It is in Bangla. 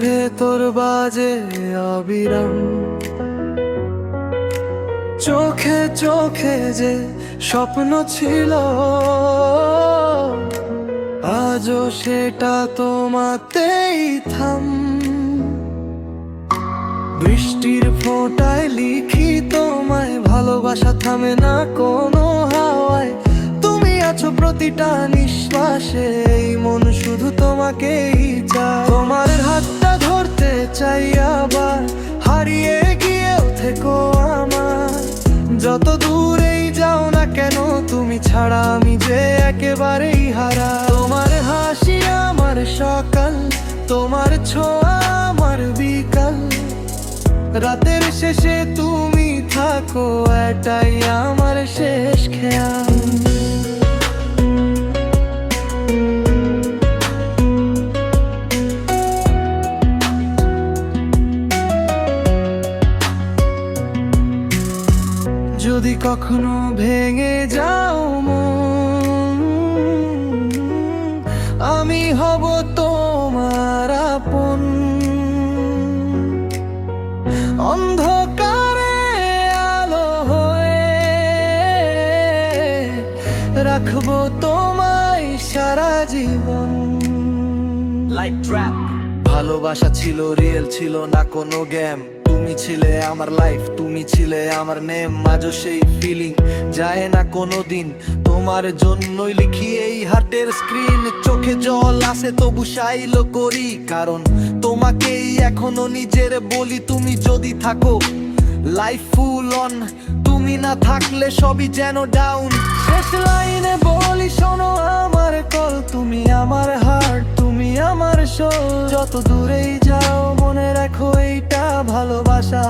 ভেতর বাজে অবিরাম, চোখে চোখে যে স্বপ্ন ছিল আজও সেটা তোমাতেই থাম। বৃষ্টির ফোঁটায় লিখি তোমায়, ভালোবাসা থামে না কোনো হাওয়ায়। তুমি আছো প্রতিটা নিঃশ্বাসে, এই মন শুধু তোমাকেই চায়। তোমার হাতটা ধরতে চাই আবার, হারিয়ে গিয়েও থেকো আমার। যত দূরেই যাও না কেন তুমি ছাড়া আমি যে একেবারেই হারা। তোমার হাসি আমার সকাল, তোমার ছোঁয়া আমার বিকাল। রাতের শেষে তুমি থাকো, এটাই আমার শেষ খেয়াল। যদি কখনো ভেঙে যাও মন, আমি হব তোমার আপন। অন্ধকারে আলো হয়ে রাখবো তোমায় সারা জীবন। Like trap. ভালোবাসা ছিল রিয়েল, ছিল না কোনো গেম। তুমি ছিলে আমার লাইফ, তুমি ছিলে আমার নেম। আজও সেই ফিলিং যায় না কোনো দিন, তোমার জন্যই লিখি এই হার্টের স্ক্রিন। চোখে জল আসে তবু সাইলো করি, কারণ তোমাকেই এখনো নিজের বলি। তুমি যদি থাকো লাইফ ফুল অন, তুমি না থাকলে সবই যেন ডাউন। শেষ লাইনে বলি শোনো আমার কল, তুমি আমার হার্ট, তুমি আমার সোল। যত দূরেই যাও মনে রাখো এইটা ভালোবাসা।